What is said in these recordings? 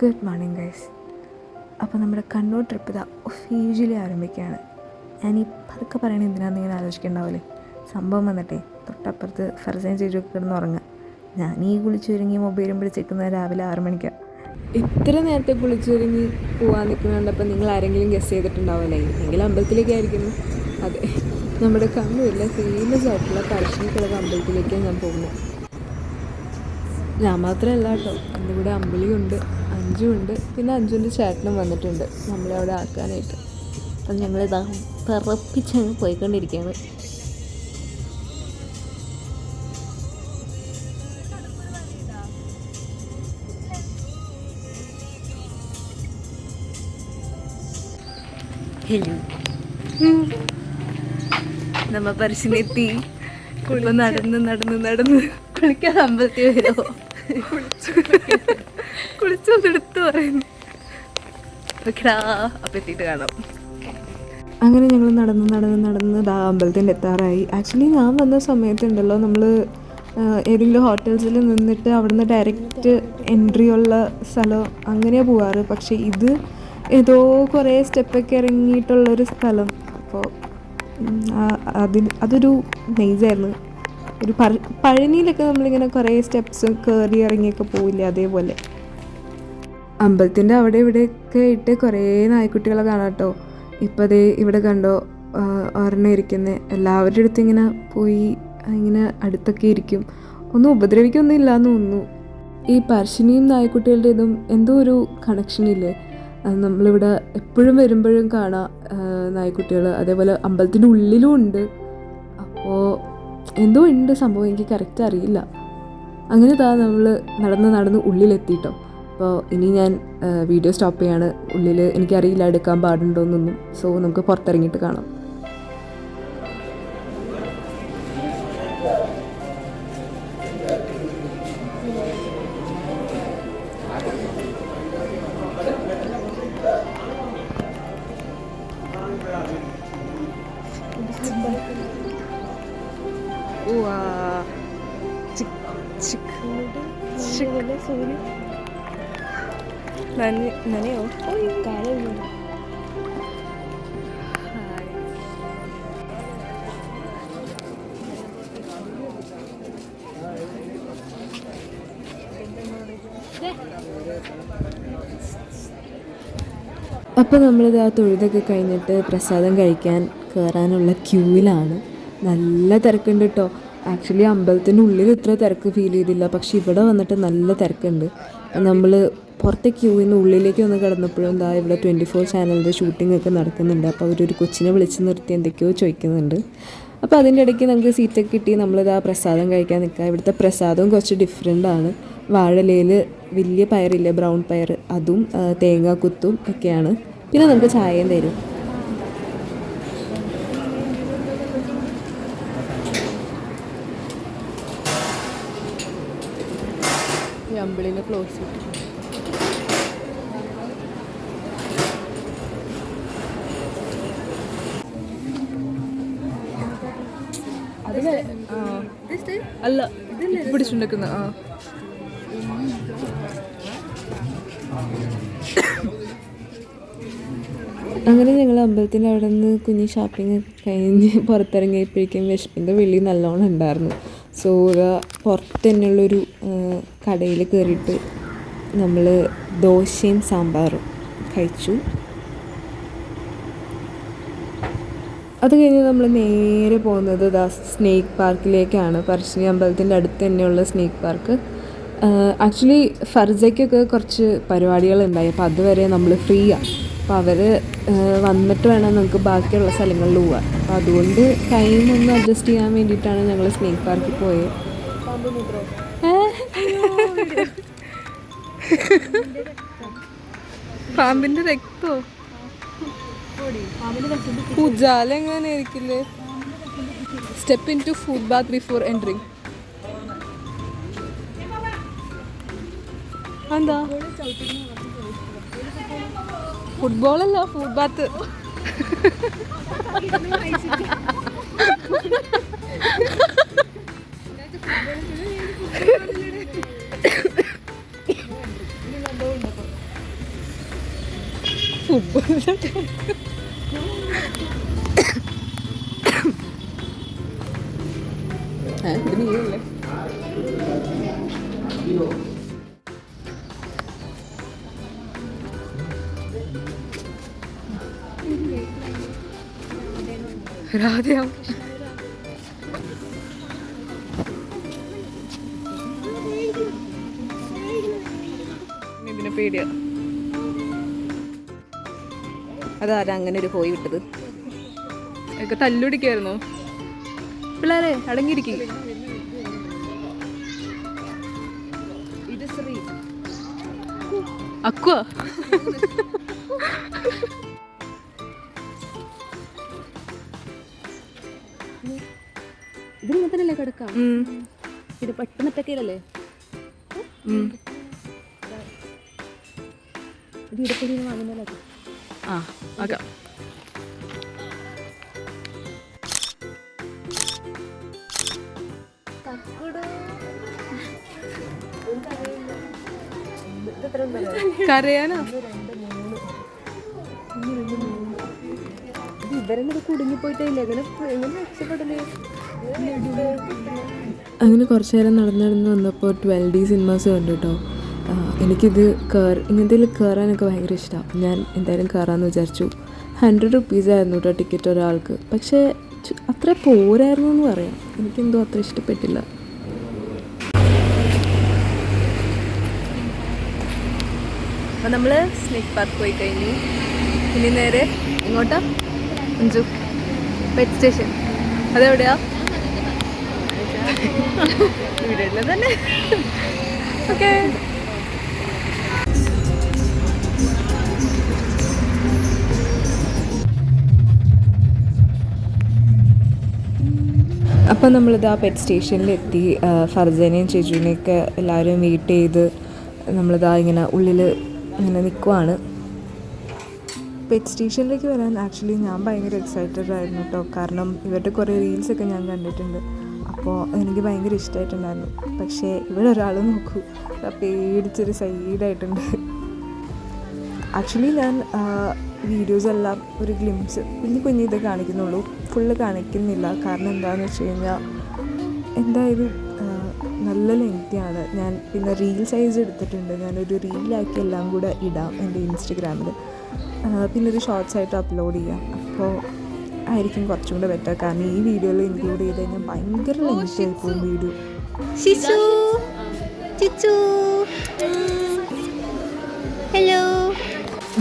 Good morning guys. അപ്പോൾ നമ്മുടെ Kannur trip ഇതാ ഒഫീഷ്യലി ആരംഭിക്കുകയാണ്. ഞാനീ പതുക്കെ പറയണത് എന്തിനാണെന്ന് ഇങ്ങനെ ആലോചിക്കേണ്ടാവില്ലേ. സംഭവം വന്നിട്ടേ തൊട്ടപ്പുറത്ത് ഫർസൈൻ ചേച്ചിയൊക്കെ കിടന്ന് ഉറങ്ങുക. ഞാനീ കുളിച്ചൊരുങ്ങി മൊബൈലും പിടിച്ചേക്കുന്നത് രാവിലെ 6 മണിക്കാണ്. ഇത്ര നേരത്തെ കുളിച്ചൊരുങ്ങി പോകാൻ നിൽക്കുന്നുണ്ടപ്പോൾ നിങ്ങൾ ആരെങ്കിലും ഗസ് ചെയ്തിട്ടുണ്ടാവില്ലേ, എങ്കിലും അമ്പലത്തിലേക്കായിരിക്കുന്നു. അതെ, നമ്മുടെ കണ്ണൂരിലെ ഫേമസ് ആയിട്ടുള്ള പറശ്ശിനിക്കടവ് അമ്പലത്തിലേക്കാണ് ഞാൻ പോകുന്നത്. ഞാൻ മാത്രമല്ല കേട്ടോ, എൻ്റെ കൂടെ അമ്പിളിയുണ്ട്, അഞ്ചുണ്ട്, പിന്നെ അഞ്ചുൻ്റെ ചേട്ടനും വന്നിട്ടുണ്ട് നമ്മളെ അവിടെ ആക്കാനായിട്ട്. അപ്പം ഞങ്ങളിതാ തറപ്പിച്ചങ്ങ് പോയിക്കൊണ്ടിരിക്കുകയാണ്. ഹലോ, നമ്മ പറശ്ശിനെത്തി. ഇപ്പം നടന്ന് കുളിക്കാൻ അമ്പലത്തിൽ വരുമോ? കുളിച്ചൊന്നെടുത്ത് പറയുന്നു. അപ്പം എത്തിയിട്ട് കാണാം. അങ്ങനെ ഞങ്ങൾ നടന്ന് അമ്പലത്തിൻ്റെ എത്താറായി. ആക്ച്വലി ഞാൻ വന്ന സമയത്തുണ്ടല്ലോ, നമ്മൾ ഏതെങ്കിലും ഹോട്ടൽസിൽ നിന്നിട്ട് അവിടുന്ന് ഡയറക്റ്റ് എൻട്രി ഉള്ള സ്ഥലം അങ്ങനെയാണ് പോവാറ്. പക്ഷേ ഇത് ഏതോ കുറേ സ്റ്റെപ്പൊക്കെ ഇറങ്ങിയിട്ടുള്ളൊരു സ്ഥലം. അപ്പോൾ അതൊരു നൈസായിരുന്നു. ഒരു പഴനിയിലൊക്കെ നമ്മളിങ്ങനെ കുറേ സ്റ്റെപ്സ് കയറി ഇറങ്ങിയൊക്കെ പോവില്ലേ, അതേപോലെ. അമ്പലത്തിൻ്റെ അവിടെ ഇവിടെയൊക്കെ ഇട്ട് കുറേ നായ്ക്കുട്ടികളെ കാണാം കേട്ടോ. ഇപ്പോൾ അതേ ഇവിടെ കണ്ടോ ഒരെണ്ണം ഇരിക്കുന്നത്. എല്ലാവരുടെ അടുത്തും ഇങ്ങനെ പോയി ഇങ്ങനെ അടുത്തൊക്കെ ഇരിക്കും. ഒന്നും ഉപദ്രവിക്കൊന്നും ഇല്ലയെന്ന് തോന്നുന്നു. ഈ പറശ്ശിനിയും നായ്ക്കുട്ടികളുടെ ഇതും എന്തോ ഒരു കണക്ഷനില്ലേ. നമ്മളിവിടെ എപ്പോഴും വരുമ്പോഴും കാണാം നായ്ക്കുട്ടികൾ. അതേപോലെ അമ്പലത്തിൻ്റെ ഉള്ളിലും ഉണ്ട്. അപ്പോൾ എന്തോ ഉണ്ട് സംഭവം, എനിക്ക് കറക്റ്റ് അറിയില്ല. അങ്ങനെ നമ്മൾ നടന്ന് ഉള്ളിലെത്തിയിട്ടോ. അപ്പോൾ ഇനി ഞാൻ വീഡിയോ സ്റ്റോപ്പ് ചെയ്യാണ്. ഉള്ളിൽ എനിക്കറിയില്ല എടുക്കാൻ പാടുണ്ടോയെന്നൊന്നും. സോ നമുക്ക് പുറത്തിറങ്ങിയിട്ട് കാണാം. നനയോ? അപ്പോൾ നമ്മളിത് ആ തൊഴുതൊക്കെ കഴിഞ്ഞിട്ട് പ്രസാദം കഴിക്കാൻ കയറാനുള്ള ക്യൂവിലാണ്. നല്ല തിരക്കുണ്ട് കേട്ടോ. ആക്ച്വലി അമ്പലത്തിൻ്റെ ഉള്ളിൽ ഇത്ര തിരക്ക് ഫീൽ ചെയ്തില്ല, പക്ഷെ ഇവിടെ വന്നിട്ട് നല്ല തിരക്കുണ്ട്. നമ്മൾ പുറത്തെ ക്യൂവിൽ നിന്ന് ഉള്ളിലേക്ക് വന്ന് കിടന്നപ്പോഴും എന്താ ഇവിടെ 24 ചാനലിൻ്റെ ഷൂട്ടിംഗ് ഒക്കെ നടക്കുന്നുണ്ട്. അപ്പോൾ അവരൊരു കൊച്ചിനെ വിളിച്ച് നിർത്തി എന്തൊക്കെയോ ചോദിക്കുന്നുണ്ട്. അപ്പോൾ അതിൻ്റെ ഇടയ്ക്ക് നമുക്ക് സീറ്റൊക്കെ കിട്ടി. നമ്മളിത് ആ പ്രസാദം കഴിക്കാൻ നിൽക്കുക. ഇവിടുത്തെ പ്രസാദവും കുറച്ച് ഡിഫറെൻ്റാണ്. വാഴയിലയിൽ വലിയ പയറില്ലേ, ബ്രൗൺ പയർ, അതും തേങ്ങാക്കുത്തും ഒക്കെയാണ്. പിന്നെ നമുക്ക് ചായയും തരും. അമ്പിളിനെ ക്ലോസ് ചെയ്തു. അല്ല പിടിച്ചുണ്ടാക്കുന്ന അങ്ങനെ ഞങ്ങൾ അമ്പലത്തിൻ്റെ അവിടെ നിന്ന് കുഞ്ഞ് ഷോപ്പിംഗ് കഴിഞ്ഞ് പുറത്തിറങ്ങിയപ്പോഴേക്കും വിശപ്പിൻ്റെ വെള്ളി നല്ലോണം ഉണ്ടായിരുന്നു. സോ പുറത്ത് തന്നെയുള്ളൊരു കടയിൽ കയറിയിട്ട് നമ്മൾ ദോശയും സാമ്പാറും കഴിച്ചു. അത് കഴിഞ്ഞ് നമ്മൾ നേരെ പോകുന്നത് സ്നേക്ക് പാർക്കിലേക്കാണ്. പറശ്ശിനി അമ്പലത്തിൻ്റെ അടുത്ത് തന്നെയുള്ള സ്നേക്ക് പാർക്ക്. ആക്ച്വലി ഫർസയ്ക്കൊക്കെ കുറച്ച് പരിപാടികളുണ്ടായി, അപ്പോൾ അതുവരെ നമ്മൾ ഫ്രീ ആണ്. അപ്പോൾ അവർ വന്നിട്ട് വേണം നമുക്ക് ബാക്കിയുള്ള സ്ഥലങ്ങളിൽ പോകാൻ. അപ്പോൾ അതുകൊണ്ട് ടൈം ഒന്ന് അഡ്ജസ്റ്റ് ചെയ്യാൻ വേണ്ടിയിട്ടാണ് ഞങ്ങൾ സ്നേക്ക് പാർക്കിൽ പോയത്. പാമ്പിൻ്റെ രക്തോ? ഉജാല എങ്ങനെ ആയിരിക്കില്ലേ? Step in to food bath before entering. എന്താ ഫുട്ബോളല്ല, ഫുഡ് ബാത്ത്. രാധയാവും. ഇതിനെ പേടിയാ. അതാരാ അങ്ങനെ ഒരു പോയി വിട്ടത്? ഒക്കെ തല്ലുടിക്കായിരുന്നോ? പിള്ളേരെ അടങ്ങിയിരിക്കും. അക്വ ഇതിങ്ങനെ തന്നെയല്ലേ കിടക്കാം. ഇത് പെട്ടെന്നൊറ്റക്കല്ലേ ഇത് ഇടയ്ക്കൊരു വാങ്ങുന്നല്ലോ. ആ ആക്കാം. കരയാനോ? ഇവരെങ്ങനെ കുടുങ്ങിപ്പോയിട്ടില്ലേ? എങ്ങനെ രക്ഷപ്പെടലേ? അങ്ങനെ കുറച്ച് നേരം നടന്ന് വന്നപ്പോൾ 12D സിനിമാസ് കണ്ടു കേട്ടോ. എനിക്കിത് ഇങ്ങനത്തെ കയറാനൊക്കെ ഭയങ്കര ഇഷ്ടമാണ്. ഞാൻ എന്തായാലും കയറാമെന്ന് വിചാരിച്ചു. 100 റുപ്പീസായിരുന്നു കേട്ടോ ടിക്കറ്റ് ഒരാൾക്ക്. പക്ഷേ അത്ര പോരായിരുന്നു എന്ന് പറയാം. എനിക്കെന്തോ അത്ര ഇഷ്ടപ്പെട്ടില്ല. അപ്പം നമ്മൾ സ്നേക്ക് പാർക്ക് പോയി കഴിഞ്ഞു. ഇനി നേരെ ഇങ്ങോട്ടാ അഞ്ചു പെറ്റ് സ്റ്റേഷൻ. അതെവിടെയാ? ഇവിടെ തന്നെ. ഓക്കെ. അപ്പം നമ്മളിത് ആ പെറ്റ് സ്റ്റേഷനിലെത്തി. ഫർജനെയും ചേച്ചുവിനെയൊക്കെ എല്ലാവരും വെയിറ്റ് ചെയ്ത് നമ്മളിതാ ഇങ്ങനെ ഉള്ളിൽ ഇങ്ങനെ നിൽക്കുവാണ്. പെറ്റ് സ്റ്റേഷനിലേക്ക് വരാൻ ആക്ച്വലി ഞാൻ ഭയങ്കര എക്സൈറ്റഡ് ആയിരുന്നു കേട്ടോ. കാരണം ഇവരുടെ കുറേ റീൽസൊക്കെ ഞാൻ കണ്ടിട്ടുണ്ട്. അപ്പോൾ എനിക്ക് ഭയങ്കര ഇഷ്ടമായിട്ടുണ്ടായിരുന്നു. പക്ഷേ ഇവിടെ ഒരാൾ നോക്കൂ, പേടിച്ചൊരു സൈഡായിട്ടുണ്ട്. ആക്ച്വലി ഞാൻ വീഡിയോസെല്ലാം ഒരു ഗ്ലിംസ് കുഞ്ഞു ഇത് കാണിക്കുന്നുള്ളൂ, ഫുള്ള് കാണിക്കുന്നില്ല. കാരണം എന്താണെന്ന് വെച്ച് കഴിഞ്ഞാൽ എന്തായാലും നല്ല ലെങ്തിയാണ്. ഞാൻ പിന്നെ റീൽ സൈസ് എടുത്തിട്ടുണ്ട്. ഞാനൊരു റീലാക്കി എല്ലാം കൂടെ ഇടാം എൻ്റെ ഇൻസ്റ്റഗ്രാമിൽ. പിന്നെ ഒരു ഷോർട്സ് ആയിട്ട് അപ്ലോഡ് ചെയ്യാം. അപ്പോൾ ആയിരിക്കും കുറച്ചും കൂടെ ബെറ്റർ. കാരണം ഈ വീഡിയോയിൽ ഇൻക്ലൂഡ് ചെയ്ത് കഴിഞ്ഞാൽ ഭയങ്കര ലെങ്തി ആയിപ്പോവും വീഡിയോ. ഹലോ.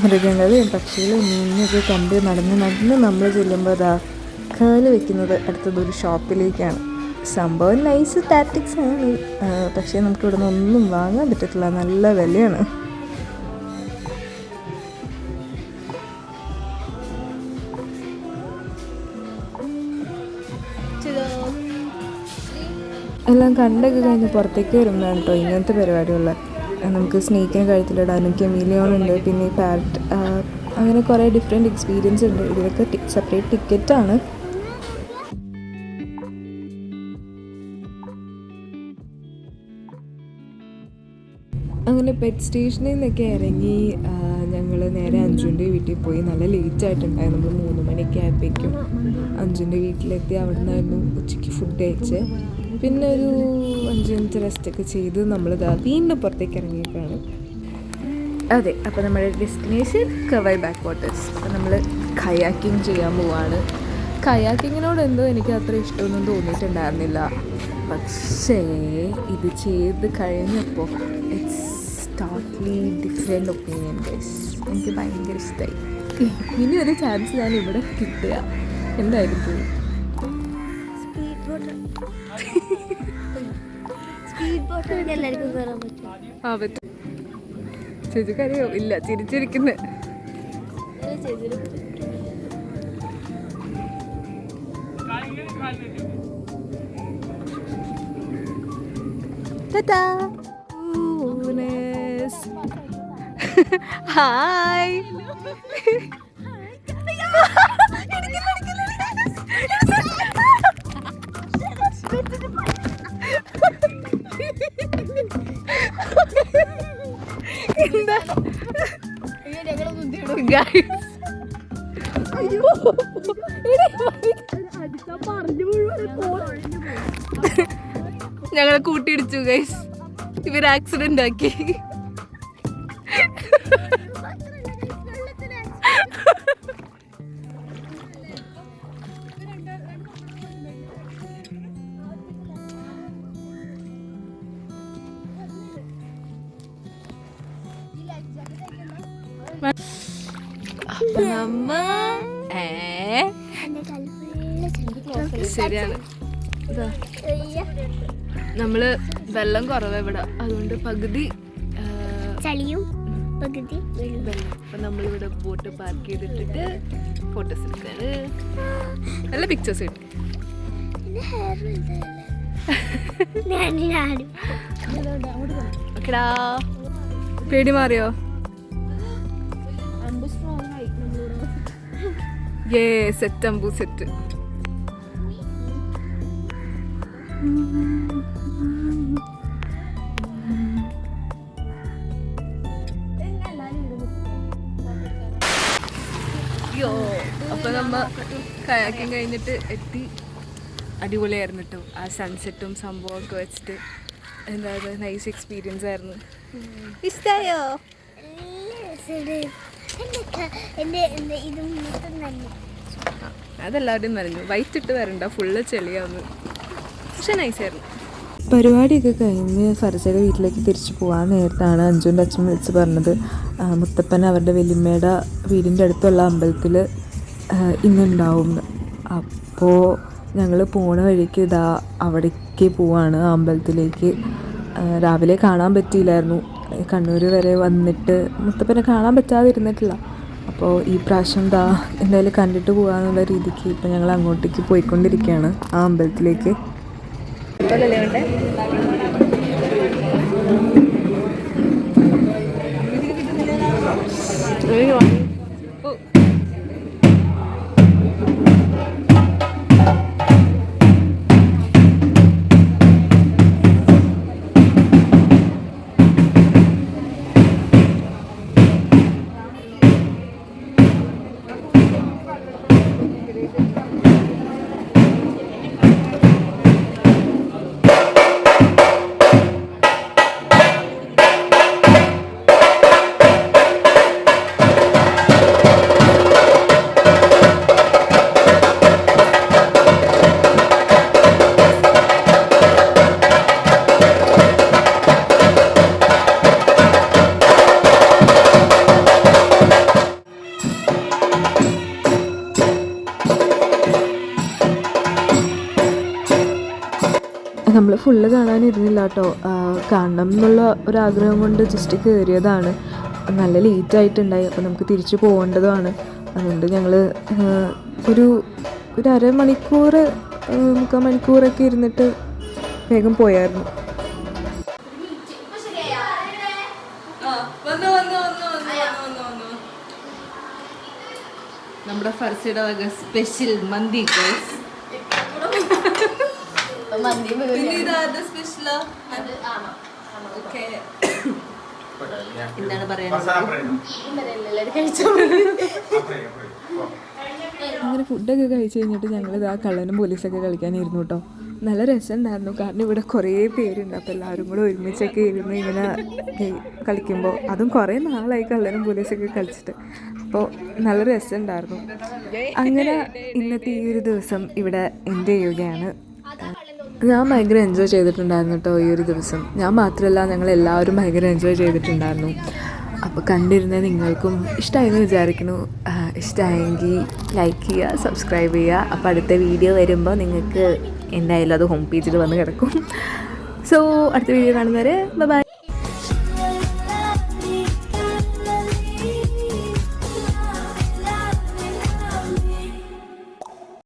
മൃഗങ്ങളെയും പക്ഷികളെയും മീനൊക്കെ കണ്ട് നടന്ന് നമ്മൾ ചെല്ലുമ്പോൾ അതാ കാല് വെക്കുന്നത് അടുത്തതൊരു ഷോപ്പിലേക്കാണ്. സംഭവം നൈസ് ടാറ്റിക്സ് ആണ്. പക്ഷേ നമുക്ക് ഇവിടെ നിന്ന് ഒന്നും വാങ്ങാൻ പറ്റത്തില്ല, നല്ല വിലയാണ്. എല്ലാം കണ്ടൊക്കെ കഴിഞ്ഞ് പുറത്തേക്ക് വരുമ്പോഴാണ് കേട്ടോ ഇങ്ങനത്തെ പരിപാടിയുള്ള. നമുക്ക് സ്നേക്കിനെ കഴുത്തിലിടാനും കെമീലിയോണുണ്ട്, പിന്നെ പാരറ്റ്, അങ്ങനെ കുറേ ഡിഫറെൻറ്റ് എക്സ്പീരിയൻസ് ഉണ്ട്. ഇതിലൊക്കെ സെപ്പറേറ്റ് ടിക്കറ്റാണ്. അങ്ങനെ പെറ്റ് സ്റ്റേഷനിൽ നിന്നൊക്കെ ഇറങ്ങി ഞങ്ങൾ നേരെ അഞ്ജുവിൻ്റെ വീട്ടിൽ പോയി. നല്ല ലേറ്റായിട്ടുണ്ടായിരുന്നു. നമ്മൾ 3 മണിയൊക്കെ ആയപ്പോഴേക്കും അഞ്ജുവിൻ്റെ വീട്ടിലെത്തി. അവിടെ നിന്നായിരുന്നു ഉച്ചയ്ക്ക് ഫുഡ് കഴിച്ച്. പിന്നെ ഒരു 5 മിനിറ്റ് റെസ്റ്റൊക്കെ ചെയ്ത് നമ്മളിതാ വീണ്ടും പുറത്തേക്ക് ഇറങ്ങിയിട്ടാണ്. അതെ, അപ്പോൾ നമ്മുടെ ഡെസ്റ്റിനേഷൻ കവൈ ബാക്ക് വാട്ടേഴ്സ്. അപ്പോൾ നമ്മൾ കയാക്കിങ് ചെയ്യാൻ പോവാണ്. കയാക്കിങ്ങിനോട് എന്തോ എനിക്ക് അത്ര ഇഷ്ടമൊന്നും തോന്നിയിട്ടുണ്ടായിരുന്നില്ല. പക്ഷേ ഇത് ചെയ്ത് കഴിഞ്ഞപ്പോൾ it's totally different opinion guys. എനിക്ക് ഭയങ്കര ഇഷ്ടമായി. ഇനി ഒരു ചാൻസ് ഞാൻ ഇവിടെ കിട്ടുക എന്തായിരിക്കും. ആ പറ്റും. ചേച്ചിക്കറിയോ? ഇല്ല, ചിരിച്ചിരിക്കുന്നത്. ഹായ്. എന്താ ഞങ്ങളെ കൂട്ടിയിടിച്ചു ഗൈസ്. ഇവർ ആക്സിഡന്റ് ആക്കി. അപ്പൊ നമ്മ ശരിയാണ്. നമ്മള് വെള്ളം കുറവാ ഇവിടെ, അതുകൊണ്ട് പകുതി ചളിയും പകുതി വെള്ളം. അപ്പൊ നമ്മളിവിടെ ബോട്ട് പാർക്ക് ചെയ്തിട്ടിട്ട് ഫോട്ടോസ് എടുക്കാണ്. നല്ല പിക്ചേഴ്സ് കിട്ടും. ഓക്കെടാ. പേടി മാറിയോ? സെറ്റ് അമ്പു സെറ്റ്. യോ, അപ്പൊ നമ്മ കയാക്കിങ് കഴിഞ്ഞിട്ട് എത്തി. അടിപൊളിയായിരുന്നു കേട്ടോ. ആ സൺസെറ്റും സംഭവമൊക്കെ വെച്ചിട്ട് എന്താ നൈസ് എക്സ്പീരിയൻസ് ആയിരുന്നു. ഇഷ്ടായോ? അതെല്ലാവരുടെയും നനഞ്ഞു. വൈറ്റ് ഇട്ട് വരണ്ട, ഫുള്ള് ചെളിയാവുന്നു. പക്ഷെ നൈസായിരുന്നു. പരിപാടിയൊക്കെ കഴിഞ്ഞ് ഫർസയുടെ വീട്ടിലേക്ക് തിരിച്ചു പോകാൻ നേരത്താണ് അഞ്ജുവിൻ്റെ അച്ഛൻ വിളിച്ച് പറഞ്ഞത് മുത്തപ്പൻ അവരുടെ വല്യമ്മയുടെ വീടിൻ്റെ അടുത്തുള്ള അമ്പലത്തിൽ ഇന്നുണ്ടാവും. അപ്പോൾ ഞങ്ങൾ പോണ വഴിക്ക് ഇതാ അവിടേക്ക് പോവാണ്, ആ അമ്പലത്തിലേക്ക്. രാവിലെ കാണാൻ പറ്റിയില്ലായിരുന്നു, കണ്ണൂർ വരെ വന്നിട്ട് മുത്തപ്പനെ കാണാൻ പറ്റാതിരുന്നിട്ടില്ല. അപ്പോൾ ഈ പ്രാവശ്യം എന്തായാലും കണ്ടിട്ട് പോകാമെന്നുള്ള രീതിക്ക് ഇപ്പം ഞങ്ങൾ അങ്ങോട്ടേക്ക് പോയിക്കൊണ്ടിരിക്കുകയാണ്, ആ അമ്പലത്തിലേക്ക്. നമ്മൾ ഫുള്ള് കാണാനിരുന്നില്ല കേട്ടോ, കാണണം എന്നുള്ള ഒരാഗ്രഹം കൊണ്ട് ജസ്റ്റ് കയറിയതാണ്. നല്ല ലേറ്റായിട്ടുണ്ടായി, അപ്പോൾ നമുക്ക് തിരിച്ചു പോകേണ്ടതുമാണ്. അതുകൊണ്ട് ഞങ്ങൾ ഒരു അരമണിക്കൂർ 3/4 മണിക്കൂറൊക്കെ ഇരുന്നിട്ട് വേഗം പോയായിരുന്നു. നമ്മുടെ ഫർസിയുടെ വക സ്പെഷ്യൽ മന്തി. എന്താണ് പറയുന്നത്? അങ്ങനെ ഫുഡൊക്കെ കഴിച്ച് കഴിഞ്ഞിട്ട് ഞങ്ങളിത് ആ കള്ളനും പോലീസൊക്കെ കളിക്കാനിരുന്നു കേട്ടോ. നല്ല രസമുണ്ടായിരുന്നു, കാരണം ഇവിടെ കുറേ പേരുണ്ട്. അപ്പോൾ എല്ലാവരും കൂടെ ഒരുമിച്ചൊക്കെ ഇരുന്ന് ഇങ്ങനെ കളിക്കുമ്പോൾ, അതും കുറേ നാളായി കള്ളനും പോലീസൊക്കെ കളിച്ചിട്ട്, അപ്പോൾ നല്ല രസമുണ്ടായിരുന്നു. അങ്ങനെ ഇന്നത്തെ ഈ ഒരു ദിവസം ഇവിടെ എൻഡ് ചെയ്യുകയാണ്. ഞാൻ ഭയങ്കര എൻജോയ് ചെയ്തിട്ടുണ്ടായിരുന്നു കേട്ടോ ഈ ഒരു ദിവസം. ഞാൻ മാത്രമല്ല, ഞങ്ങളെല്ലാവരും ഭയങ്കര എൻജോയ് ചെയ്തിട്ടുണ്ടായിരുന്നു. അപ്പോൾ കണ്ടിരുന്ന നിങ്ങൾക്കും ഇഷ്ടമായെന്ന് വിചാരിക്കുന്നു. ഇഷ്ടമായെങ്കിൽ ലൈക്ക് ചെയ്യുക, സബ്സ്ക്രൈബ് ചെയ്യുക. അപ്പോൾ അടുത്ത വീഡിയോ വരുമ്പോൾ നിങ്ങൾക്ക് എന്തായാലും അത് ഹോം പേജിൽ വന്ന് കിടക്കും. സോ അടുത്ത വീഡിയോ കാണുന്നവരെ ബൈ.